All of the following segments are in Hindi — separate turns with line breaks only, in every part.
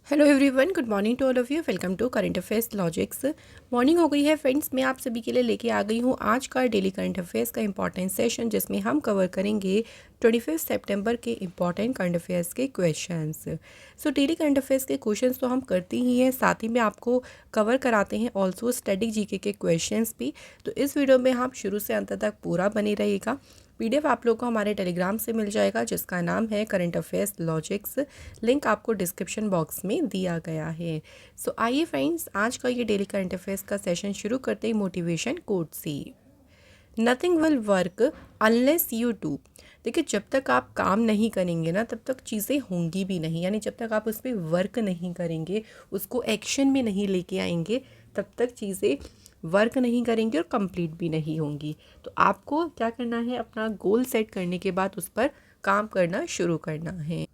Hello everyone, good morning to all of you. Welcome to current affairs logics. Morning हो गई है फ्रेंड्स। मैं आप सभी के लिए लेके आ गई हूँ आज का डेली करंट अफेयर्स का इंपॉर्टेंट सेशन, जिसमें हम कवर करेंगे 25 सितंबर के इंपॉर्टेंट करंट अफेयर्स के questions. So daily current affairs के क्वेश्चंस तो हम करते ही हैं, साथ ही में आपको कवर कराते हैं ऑल्सो स्टैटिक जीके के क्वेश्चंस भी। तो इस वीडियो में हम शुरू से अंत तक पूरा बने रहिएगा। पीडीएफ आप लोग को हमारे टेलीग्राम से मिल जाएगा, जिसका नाम है करंट अफेयर्स लॉजिक्स। लिंक आपको डिस्क्रिप्शन बॉक्स में दिया गया है। सो आइए फ्रेंड्स, आज का ये डेली करंट अफेयर्स का सेशन शुरू करते हैं मोटिवेशन कोट से। Nothing will work unless you do. देखिए, जब तक आप काम नहीं करेंगे ना, तब तक चीज़ें होंगी भी नहीं। यानी जब तक आप उस पर वर्क नहीं करेंगे, उसको एक्शन में नहीं लेके आएंगे, तब तक चीज़ें वर्क नहीं करेंगी और कंप्लीट भी नहीं होंगी। तो आपको क्या करना है, अपना गोल सेट करने के बाद उस पर काम करना शुरू करना है।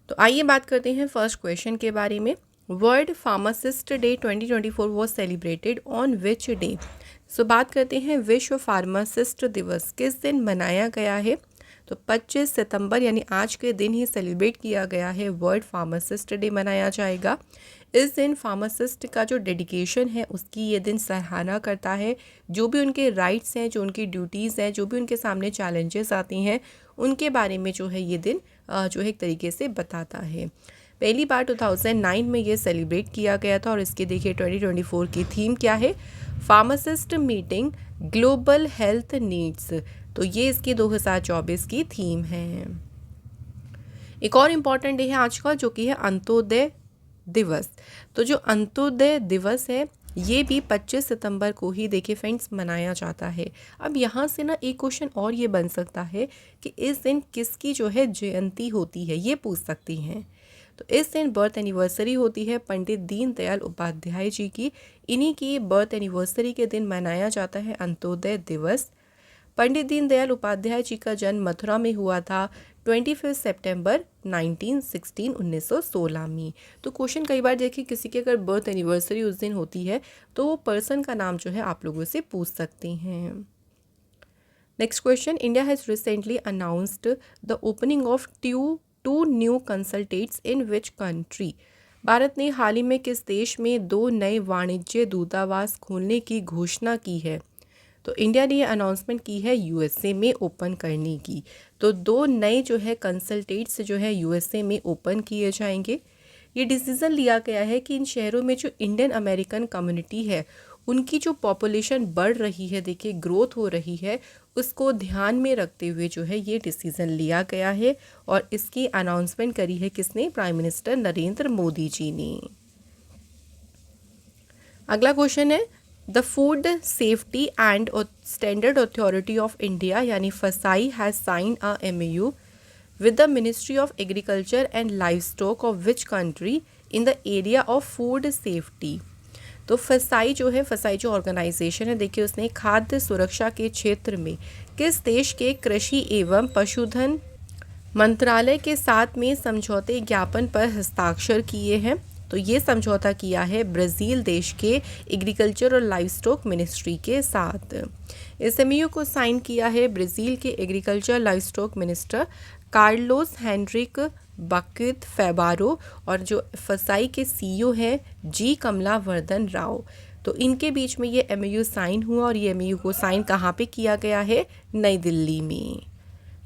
तो आइए बात करते हैं फर्स्ट क्वेश्चन के बारे में। World pharmacist day 2024 was celebrated on which day. So बात करते हैं विश्व फार्मासिस्ट दिवस किस दिन मनाया गया है। तो 25 सितंबर यानी आज के दिन ही सेलिब्रेट किया गया है, वर्ल्ड फार्मासिस्ट डे मनाया जाएगा। इस दिन फार्मासिस्ट का जो डेडिकेशन है उसकी ये दिन सराहना करता है। जो भी उनके राइट्स हैं, जो उनकी ड्यूटीज़ हैं, जो भी उनके सामने चैलेंजेस आती हैं, उनके बारे में जो है ये दिन जो है एक तरीके से बताता है। पहली बार 2009 में ये सेलिब्रेट किया गया था और इसके देखिए 2024 की थीम क्या है, pharmacist meeting global health needs. तो ये इसकी 2024 की थीम है। एक और इम्पॉर्टेंट डे है आज का, जो कि है अंत्योदय दिवस। तो जो अंत्योदय दिवस है ये भी 25 सितंबर को ही देखिए फ्रेंड्स मनाया जाता है। अब यहाँ से ना एक क्वेश्चन और ये बन सकता है कि इस दिन किसकी जो है जयंती होती है, ये पूछ सकती हैं। तो इस दिन बर्थ एनिवर्सरी होती है पंडित दीनदयाल उपाध्याय जी की। इन्हीं की बर्थ एनिवर्सरी के दिन मनाया जाता है अंत्योदय दिवस। पंडित दीनदयाल उपाध्याय जी का जन्म मथुरा में हुआ था 25 सितंबर 1916 में। तो क्वेश्चन कई बार देखिए, किसी की अगर बर्थ एनिवर्सरी उस दिन होती है तो वो पर्सन का नाम जो है आप लोगों से पूछ सकते हैं। Next question, India has recently announced the opening of two new consulates in which country. Bharat ने हाल ही में किस देश में 2 नए वाणिज्य दूतावास खोलने की घोषणा की है। तो इंडिया ने ये अनाउंसमेंट की है यूएसए में ओपन करने की। तो 2 नए जो है कंसल्टेट्स जो है यूएसए में ओपन किए जाएंगे। ये डिसीज़न लिया गया है कि इन शहरों में जो इंडियन अमेरिकन कम्युनिटी है उनकी जो पॉपुलेशन बढ़ रही है, देखिए ग्रोथ हो रही है, उसको ध्यान में रखते हुए जो है ये डिसीज़न लिया गया है। और इसकी अनाउंसमेंट करी है किसने, प्राइम मिनिस्टर नरेंद्र मोदी जी ने। अगला क्वेश्चन है, the food safety and standard authority of India यानी FSSAI has sign a MOU with the ministry of agriculture and livestock of which country in the area of food safety. तो फसाई जो है, फसाई जो ऑर्गेनाइजेशन है, देखिए उसने खाद्य सुरक्षा के क्षेत्र में किस देश के कृषि एवं पशुधन मंत्रालय के साथ में समझौते ज्ञापन पर हस्ताक्षर किए हैं। तो ये समझौता किया है ब्राज़ील देश के एग्रीकल्चर और लाइव स्टॉक मिनिस्ट्री के साथ। इस एमओयू को साइन किया है ब्राज़ील के agriculture livestock minister Carlos Henrique Baqueta Favaro और जो फसाई के सीईओ हैं जी कमला वर्धन राव। तो इनके बीच में ये एमओयू साइन हुआ और ये एमओयू को साइन कहाँ पे किया गया है, नई दिल्ली में।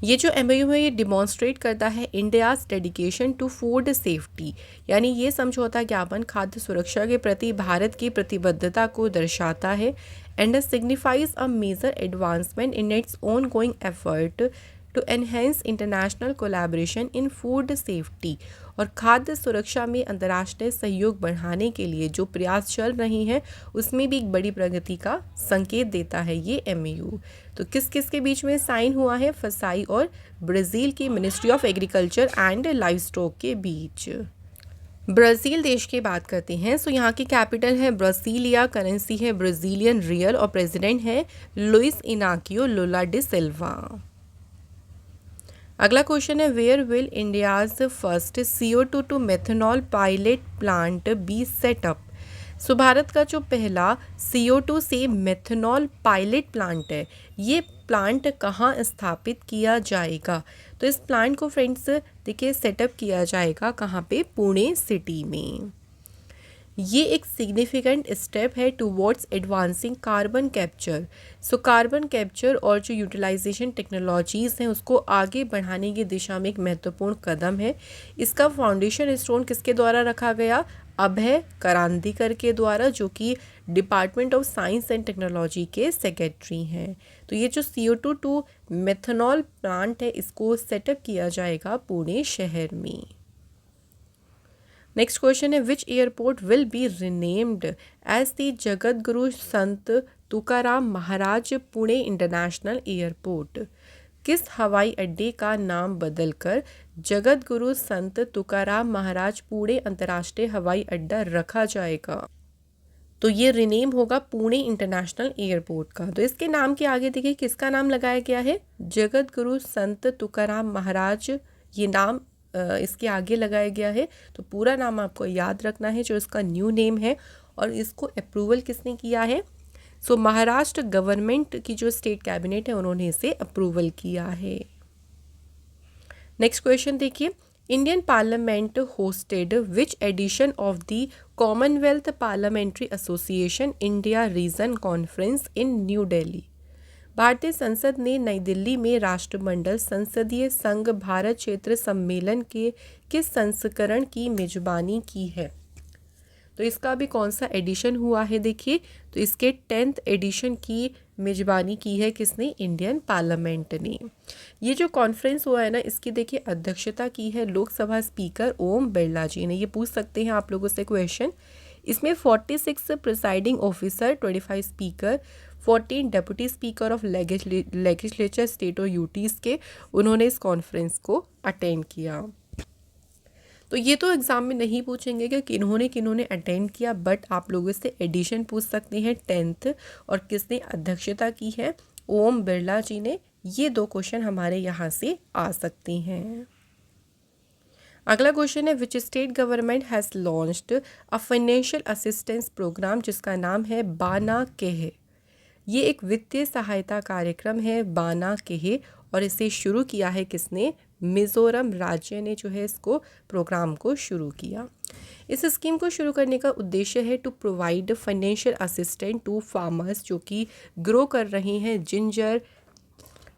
ये जो एमओयू है ये डिमॉन्स्ट्रेट करता है India's dedication to food safety, यानी ये समझौता ज्ञापन खाद्य सुरक्षा के प्रति भारत की प्रतिबद्धता को दर्शाता है। And signifies a major advancement in its ongoing effort to enhance international collaboration in food safety. और खाद्य सुरक्षा में अंतर्राष्ट्रीय सहयोग बढ़ाने के लिए जो प्रयास चल रहे हैं उसमें भी एक बड़ी प्रगति का संकेत देता है ये एमओयू। तो किस किस के बीच में साइन हुआ है, फसाई और ब्राज़ील की ministry of agriculture and live stock के बीच। ब्राज़ील देश की बात करते हैं। सो यहाँ की कैपिटल है ब्रासिलिया, करेंसी है ब्राज़ीलियन रियल और प्रेसिडेंट है Luiz Inacio Lula da Silva. अगला क्वेश्चन है, where will India's first CO2 to methanol pilot plant be set up. So Bharat का जो पहला CO2 से मेथनॉल पायलट प्लांट है, ये प्लांट कहाँ स्थापित किया जाएगा। तो इस प्लांट को फ्रेंड्स देखिए सेटअप किया जाएगा कहाँ पे, पुणे सिटी में। ये एक सिग्निफिकेंट स्टेप है towards advancing carbon capture. So carbon capture और जो यूटिलाइजेशन टेक्नोलॉजीज़ हैं उसको आगे बढ़ाने की दिशा में एक महत्वपूर्ण कदम है। इसका फाउंडेशन स्टोन किसके द्वारा रखा गया, अभय करांदीकर के द्वारा, जो कि department of science and technology के सेक्रेटरी हैं। तो ये जो CO2 टू मेथनॉल प्लांट है इसको सेटअप किया जाएगा पुणे शहर में। नेक्स्ट क्वेश्चन है which airport will be renamed as the Jagat Guru Sant Tukaram Maharaj Pune international airport. किस हवाई अड्डे का नाम बदलकर जगत गुरु संत तुकाराम महाराज पुणे अंतर्राष्ट्रीय हवाई अड्डा रखा जाएगा। तो ये रिनेम होगा पुणे इंटरनेशनल एयरपोर्ट का। तो इसके नाम के आगे देखिए किसका नाम लगाया गया है, जगत गुरु संत तुकाराम महाराज, ये नाम इसके आगे लगाया गया है। तो पूरा नाम आपको याद रखना है जो इसका न्यू नेम है, और इसको अप्रूवल किसने किया है, सो महाराष्ट्र गवर्नमेंट की जो स्टेट कैबिनेट है उन्होंने इसे अप्रूवल किया है। नेक्स्ट क्वेश्चन देखिए, Indian parliament hosted which edition of the Commonwealth parliamentary association India region conference in new Delhi. भारतीय संसद ने नई दिल्ली में राष्ट्रमंडल संसदीय संघ भारत क्षेत्र सम्मेलन के किस संस्करण की मेजबानी की है। तो इसका भी कौन सा एडिशन हुआ है देखिए, तो इसके 10th एडिशन की मेजबानी की है किसने, इंडियन पार्लियामेंट ने। ये जो कॉन्फ्रेंस हुआ है ना इसकी देखिए अध्यक्षता की है लोकसभा स्पीकर ओम बिरला जी ने। ये पूछ सकते हैं आप लोगों से क्वेश्चन। इसमें 46 presiding officer, 25 speaker, 14 deputy speaker of legislature state और यूटीज़ के उन्होंने इस कॉन्फ्रेंस को अटेंड किया। तो ये तो एग्ज़ाम में नहीं पूछेंगे कि किन्होंने अटेंड किया, बट आप लोगों से एडिशन पूछ सकते हैं 10th और किसने अध्यक्षता की है, ओम बिरला जी ने। ये 2 क्वेश्चन हमारे यहाँ से आ सकते हैं। अगला क्वेश्चन है which state government has launched a financial assistance programme जिसका नाम है बाना केह। ये एक वित्तीय सहायता कार्यक्रम है बाना केह, और इसे शुरू किया है किसने, मिज़ोरम राज्य ने जो है इसको प्रोग्राम को शुरू किया। इस स्कीम को शुरू करने का उद्देश्य है to provide financial assistant to farmers जो कि ग्रो कर रहे हैं ginger,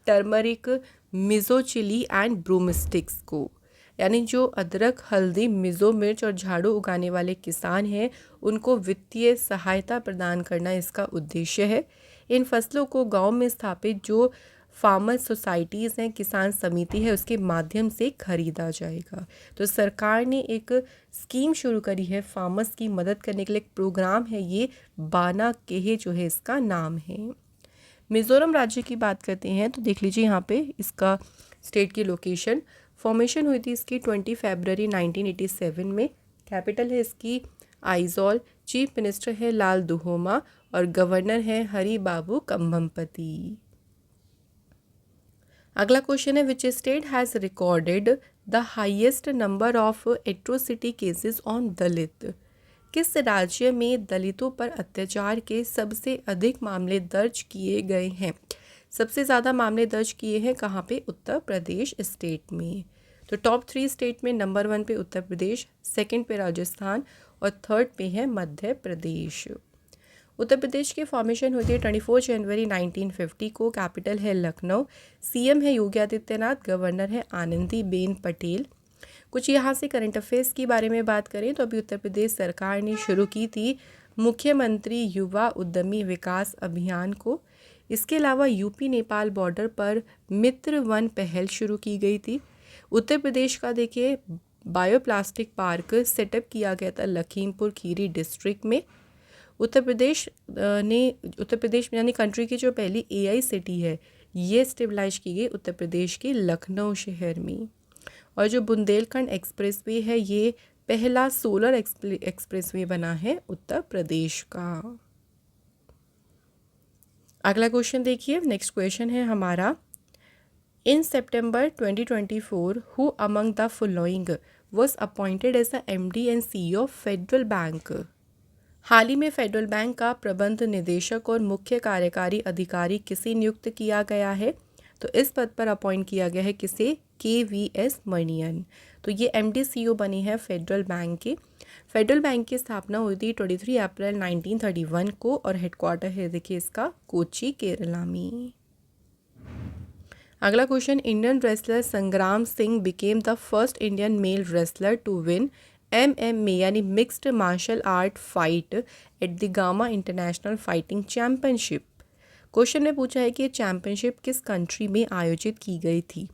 turmeric, Mizo chili and broomsticks को। यानी जो अदरक, हल्दी, मिज़ो मिर्च और झाड़ू उगाने वाले किसान हैं उनको वित्तीय सहायता प्रदान करना इसका उद्देश्य है। इन फसलों को गांव में स्थापित जो फार्मर सोसाइटीज़ हैं, किसान समिति है, उसके माध्यम से खरीदा जाएगा। तो सरकार ने एक स्कीम शुरू करी है फार्मर्स की मदद करने के लिए, एक प्रोग्राम है ये बाना केह जो है इसका नाम है। मिज़ोरम राज्य की बात करते हैं तो देख लीजिए यहाँ पे इसका स्टेट की लोकेशन। फॉर्मेशन हुई थी इसकी 20 फरवरी 1987 में। कैपिटल है इसकी आइजॉल। चीफ मिनिस्टर है लाल दुहोमा और गवर्नर है हरि बाबू कंभमपति। अगला क्वेश्चन है which state has recorded the highest number of atrocity cases on Dalit. किस राज्य में दलितों पर अत्याचार के सबसे अधिक मामले दर्ज किए गए हैं। सबसे ज़्यादा मामले दर्ज किए हैं कहाँ पे, उत्तर प्रदेश स्टेट में। तो टॉप 3 स्टेट में नंबर 1 पे उत्तर प्रदेश, सेकंड पे राजस्थान और थर्ड पे है मध्य प्रदेश। उत्तर प्रदेश की फॉर्मेशन हुई थी 24 जनवरी 1950 को। कैपिटल है लखनऊ। सीएम है योगी आदित्यनाथ, गवर्नर है आनंदीबेन पटेल। कुछ यहाँ से करंट अफेयर्स के बारे में बात करें तो अभी उत्तर प्रदेश सरकार ने शुरू की थी मुख्यमंत्री युवा उद्यमी विकास अभियान को। इसके अलावा यूपी नेपाल बॉर्डर पर मित्र वन पहल शुरू की गई थी। उत्तर प्रदेश का देखिए बायोप्लास्टिक पार्क सेटअप किया गया था लखीमपुर खीरी डिस्ट्रिक्ट में। उत्तर प्रदेश में यानी कंट्री की जो पहली AI सिटी है ये स्टेबलाइज की गई उत्तर प्रदेश के लखनऊ शहर में। और जो बुंदेलखंड एक्सप्रेसवे है ये पहला सोलर एक्सप्रेसवे बना है उत्तर प्रदेश का। अगला क्वेश्चन देखिए, नेक्स्ट क्वेश्चन है हमारा, in September 2024 who among the following was appointed as the MD and CEO of federal bank. हाल ही में फेडरल बैंक का प्रबंध निदेशक और मुख्य कार्यकारी अधिकारी किसे नियुक्त किया गया है। तो इस पद पर अपॉइंट किया गया है किसे, KVS मणियन। तो ये MD CEO बने हैं फेडरल बैंक के। फेडरल बैंक की स्थापना हुई थी 23 अप्रैल 1931 को और हेडक्वार्टर है देखिए इसका कोची, केरला में। अगला question, Indian wrestler Sangram Singh became the first Indian male wrestler to win MMA यानी mixed martial art fight at the Gama international fighting championship. Question में पूछा है कि ये चैम्पियनशिप किस कंट्री में आयोजित की गई थी।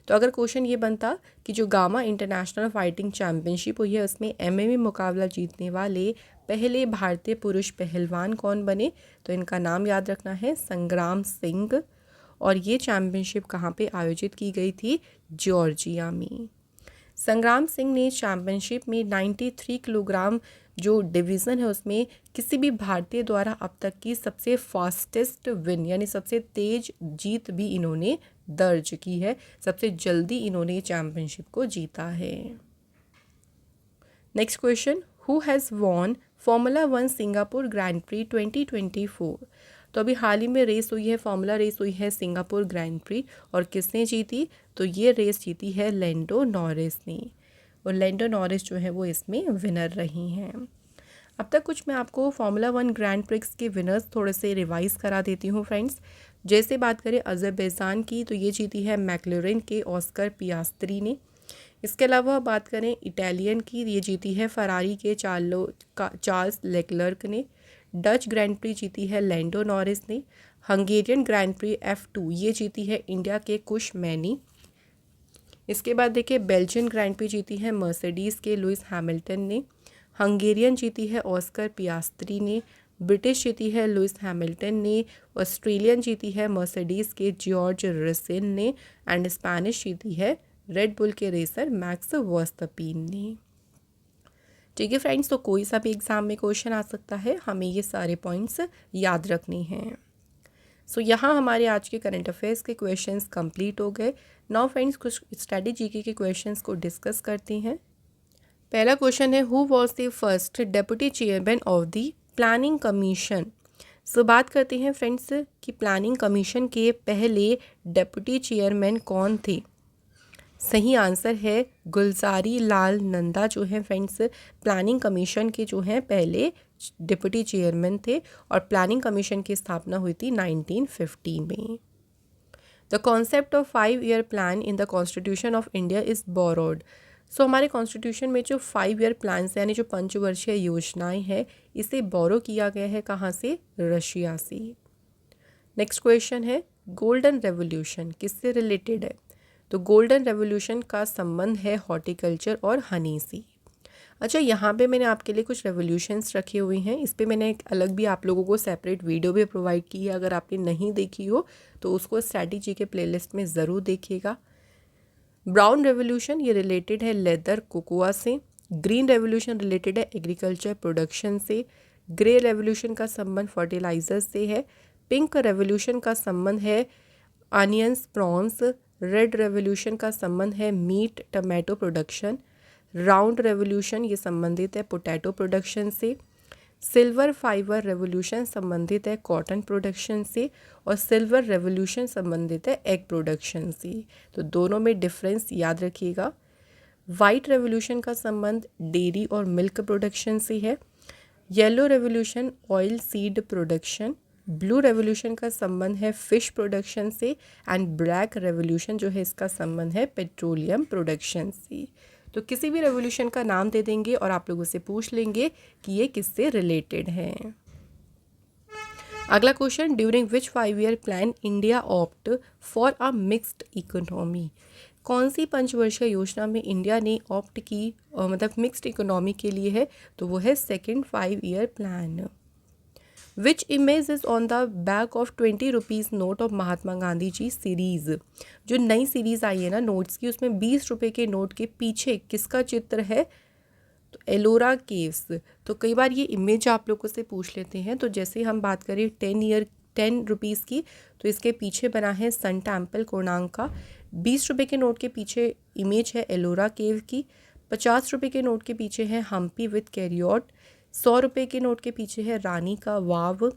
तो अगर क्वेश्चन ये बनता कि जो गामा इंटरनेशनल फाइटिंग चैम्पियनशिप हुई है उसमें MMA मुकाबला जीतने वाले पहले भारतीय पुरुष पहलवान कौन बने, तो इनका नाम याद रखना है संग्राम सिंह। और ये चैम्पियनशिप कहाँ पे आयोजित की गई थी, जॉर्जिया में। संग्राम सिंह ने चैम्पियनशिप में 93 किलोग्राम जो डिवीज़न है उसमें किसी भी भारतीय द्वारा अब तक की सबसे फास्टेस्ट विन यानी सबसे तेज जीत भी इन्होंने दर्ज की है, सबसे जल्दी इन्होंने चैम्पियनशिप को जीता है। Next question, who has won formula 1 Singapore grand pre 2024। तो अभी हाल ही में रेस हुई है, फॉर्मूला रेस हुई है सिंगापुर ग्रैंड प्री और किसने जीती, तो ये रेस जीती है लैंडो नॉरिस ने। और लैंडो नॉरिस जो है वो इसमें विनर रही हैं। अब तक कुछ मैं आपको फॉर्मूला 1 ग्रैंड प्रिक्स के विनर्स थोड़े से रिवाइज़ करा देती हूँ फ्रेंड्स। जैसे बात करें अज़रबैजान की तो ये जीती है मैक्लोरेन के ऑस्कर पियास्त्री ने। इसके अलावा बात करें इटालियन की, ये जीती है फरारी के चार्ल्स लेक्लर्क ने। डच ग्रैंड प्री जीती है लैंडो नॉरिस ने। हंगेरियन ग्रैंड प्री F2 ये जीती है इंडिया के कुश मैनी। इसके बाद देखिए बेल्जियन ग्रैंड प्री जीती है मर्सिडीज़ के लुइस हैमिल्टन ने। हंगेरियन जीती है ऑस्कर पियास्त्री ने। ब्रिटिश जीती है लुइस हैमिल्टन ने। ऑस्ट्रेलियन जीती है मर्सिडीज़ के जॉर्ज रसेल ने। एंड स्पेनिश जीती है रेड बुल के रेसर मैक्स वर्स्टपेन ने। ठीक है फ्रेंड्स, तो कोई सा भी एग्जाम में क्वेश्चन आ सकता है, हमें ये सारे पॉइंट्स याद रखने हैं। सो यहाँ हमारे आज के करंट अफेयर्स के क्वेश्चंस कंप्लीट हो गए। नाउ फ्रेंड्स कुछ स्टडी जीके के क्वेश्चंस को डिस्कस करते हैं। पहला क्वेश्चन है, who was the first deputy chairman of the planning commission. So बात करते हैं फ्रेंड्स कि प्लानिंग कमीशन के पहले डेप्यूटी चेयरमैन कौन थे। सही आंसर है गुलजारी लाल नंदा जो है फ्रेंड्स प्लानिंग कमीशन के जो हैं पहले डिप्टी चेयरमैन थे और प्लानिंग कमीशन की स्थापना हुई थी 1950 में। The concept of 5 year plan in the constitution of India is borrowed. So हमारे कॉन्स्टिट्यूशन में जो 5 ईयर प्लान यानी जो पंचवर्षीय योजनाएं हैं इसे बोरो किया गया है कहाँ से, रशिया से। नेक्स्ट क्वेश्चन है, गोल्डन रेवोल्यूशन किससे रिलेटेड है। तो गोल्डन रेवोल्यूशन का संबंध है हॉर्टिकल्चर और हनी से। अच्छा, यहाँ पे मैंने आपके लिए कुछ रेवोल्यूशंस रखे हुए हैं, इस पे मैंने एक अलग भी आप लोगों को सेपरेट वीडियो भी प्रोवाइड की है। अगर आपने नहीं देखी हो तो उसको स्ट्रैटेजी के प्लेलिस्ट में ज़रूर देखिएगा। ब्राउन रेवोल्यूशन ये रिलेटेड है लेदर कोकोआ से। ग्रीन रेवोल्यूशन रिलेटेड है एग्रीकल्चर प्रोडक्शन से। ग्रे रेवोल्यूशन का संबंध फर्टिलाइजर से है। पिंक रेवोल्यूशन का संबंध है अनियंस प्रॉन्स। रेड रेवोल्यूशन का संबंध है meat tomato production. Round revolution ये संबंधित है पोटैटो प्रोडक्शन से। सिल्वर फाइबर रेवोल्यूशन संबंधित है कॉटन प्रोडक्शन से और सिल्वर रेवोल्यूशन संबंधित है एग प्रोडक्शन से। तो दोनों में डिफरेंस याद रखिएगा। वाइट रेवोल्यूशन का संबंध डेयरी और मिल्क प्रोडक्शन से है। Yellow revolution oil seed production. Blue revolution का संबंध है फिश प्रोडक्शन से एंड ब्लैक रेवोल्यूशन जो है इसका संबंध है पेट्रोलियम प्रोडक्शन से। तो किसी भी रेवोल्यूशन का नाम दे देंगे और आप लोगों से पूछ लेंगे कि ये किससे रिलेटेड है। अगला question, during which 5 year plan India opt for a mixed economy. कौन सी पंचवर्षीय योजना में इंडिया ने ऑप्ट की मतलब मिक्स्ड इकोनॉमी के लिए है, तो वो है second 5 year plan. Which image is on the back of 20 rupees note of Mahatma Gandhi ji series. जो नई सीरीज़ आई है ना नोट्स की, उसमें 20 रुपये के नोट के पीछे किसका चित्र है, तो एलोरा केव्स। तो कई बार ये इमेज आप लोगों से पूछ लेते हैं। तो जैसे हम बात करें 10 रुपीज़ की, तो इसके पीछे बना है सन टेम्पल कोणार्क का। 20 रुपये के नोट के पीछे इमेज है एलोरा केव की। 50 रुपये के नोट के पीछे है हम्पी विथ कैरियोट। 100 रुपये के नोट के पीछे है रानी का वाव।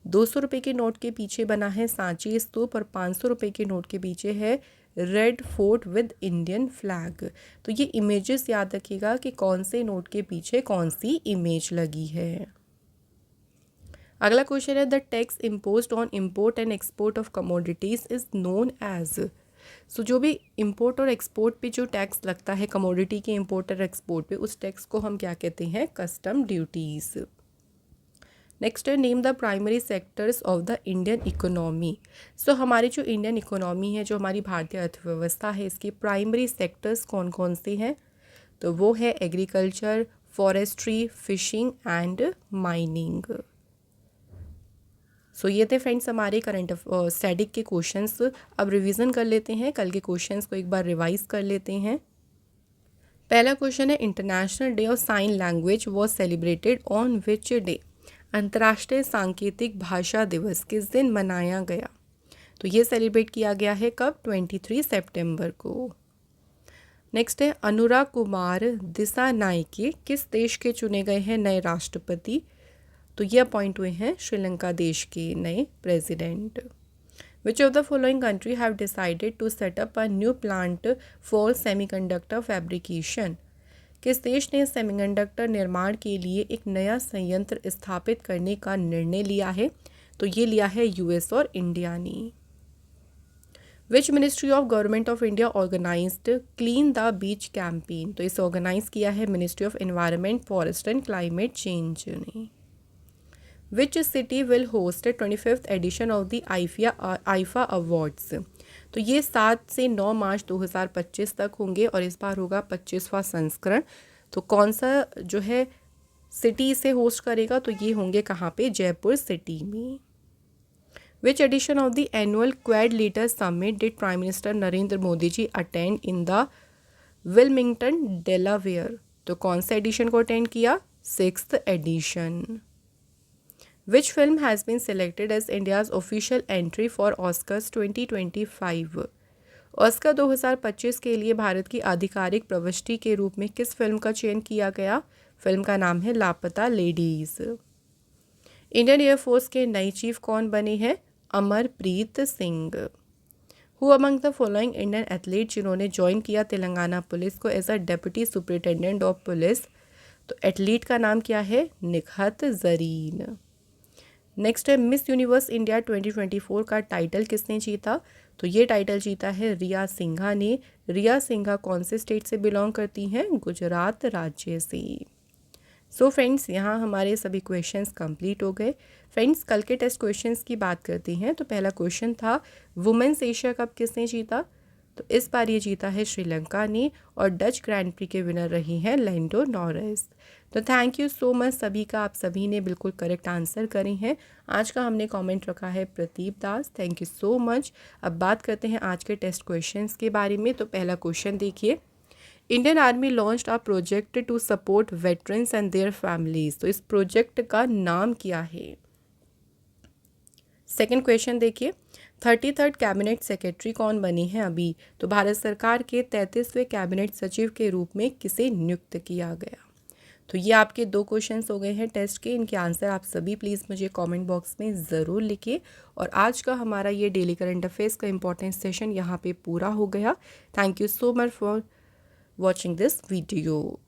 ₹200 के नोट के पीछे बना है सांची स्तूप और ₹500 के नोट के पीछे है red fort with Indian flag. तो ये इमेजेस याद रखिएगा कि कौन से नोट के पीछे कौन सी इमेज लगी है। अगला क्वेश्चन है the tax imposed on import and export of commodities is known as. So जो भी इम्पोर्ट और एक्सपोर्ट पे जो टैक्स लगता है कमोडिटी के इम्पोर्ट और एक्सपोर्ट पे, उस टैक्स को हम क्या कहते हैं? Custom duties. नेक्स्ट है name the primary sectors of the Indian economy. So हमारी जो इंडियन इकोनॉमी है, जो हमारी भारतीय अर्थव्यवस्था है, इसके प्राइमरी सेक्टर्स कौन कौन से हैं? तो वो है agriculture, forestry, fishing and mining. So ये थे फ्रेंड्स हमारे करंट स्टैटिक के क्वेश्चंस। अब रिवीजन कर लेते हैं, कल के क्वेश्चंस को एक बार रिवाइज कर लेते हैं। पहला क्वेश्चन है international day of sine language was celebrated on which day. अंतर्राष्ट्रीय सांकेतिक भाषा दिवस किस दिन मनाया गया? तो ये सेलिब्रेट किया गया है कब? 23 सितंबर को। नेक्स्ट है अनुराग कुमार दिसानायके किस देश के चुने गए हैं नए राष्ट्रपति? तो ये अपॉइंट हुए हैं श्रीलंका देश के नए president. Which of the following country have decided to set up a new plant for semiconductor fabrication. किस देश ने सेमीकंडक्टर निर्माण के लिए एक नया संयंत्र स्थापित करने का निर्णय लिया है? तो ये लिया है यूएस और इंडिया ने। Which ministry of government of India organised clean the beach campaign. तो इसे ऑर्गेनाइज किया है ministry of environment, forest and climate change ने। Which city will host the 25th edition of the IFA Awards? तो ये 7 से 9 मार्च 2025 तक होंगे और इस बार होगा 25वां संस्करण। तो कौन सा जो है सिटी इसे होस्ट करेगा? तो ये होंगे कहाँ पे? जयपुर सिटी में। Which edition of the annual Quad Leaders Summit did Prime Minister Narendra Modi ji attend in the Wilmington, Delaware? तो कौन सा एडिशन को अटेंड किया? 6th edition। Which film has been selected as India's official entry for Oscars 2025? Oscar 2025 के लिए भारत की आधिकारिक प्रविष्टि के रूप में किस फिल्म का चयन किया गया? फिल्म का नाम है लापता लेडीज। इंडियन एयरफोर्स के नए चीफ कौन बने हैं? Amarpreet Singh. Who among the following Indian athlete जिन्होंने ज्वाइन किया तेलंगाना पुलिस को as a deputy superintendent of police? तो एथलीट का नाम क्या है? निखत जरीन। नेक्स्ट है मिस यूनिवर्स इंडिया 2024 का टाइटल किसने जीता? तो ये टाइटल जीता है रिया सिंघा ने। रिया सिंघा कौन से स्टेट से बिलोंग करती हैं? गुजरात राज्य से। सो फ्रेंड्स, यहाँ हमारे सभी क्वेश्चंस कंप्लीट हो गए। फ्रेंड्स, कल के टेस्ट क्वेश्चंस की बात करते हैं। तो पहला क्वेश्चन था वुमेन्स एशिया कप किसने जीता? तो इस बार ये जीता है श्रीलंका ने और डच ग्रैंड प्री के विनर रही हैं लैंडो नॉरिस। तो थैंक यू सो मच सभी का, आप सभी ने बिल्कुल करेक्ट आंसर करे हैं। आज का हमने कमेंट रखा है प्रदीप दास, थैंक यू सो मच। अब बात करते हैं आज के टेस्ट क्वेश्चंस के बारे में। तो पहला क्वेश्चन देखिए, Indian army launched a project to support veterans and their families. तो इस प्रोजेक्ट का नाम क्या है? सेकेंड क्वेश्चन देखिए, 33rd कैबिनेट सेक्रेटरी कौन बनी है अभी? तो भारत सरकार के 33वें कैबिनेट सचिव के रूप में किसे नियुक्त किया गया? तो ये आपके 2 क्वेश्चंस हो गए हैं टेस्ट के। इनके आंसर आप सभी प्लीज़ मुझे कमेंट बॉक्स में ज़रूर लिखिए। और आज का हमारा ये डेली करंट अफेयर्स का इंपॉर्टेंट सेशन यहाँ पे पूरा हो गया। Thank you so much for watching this video.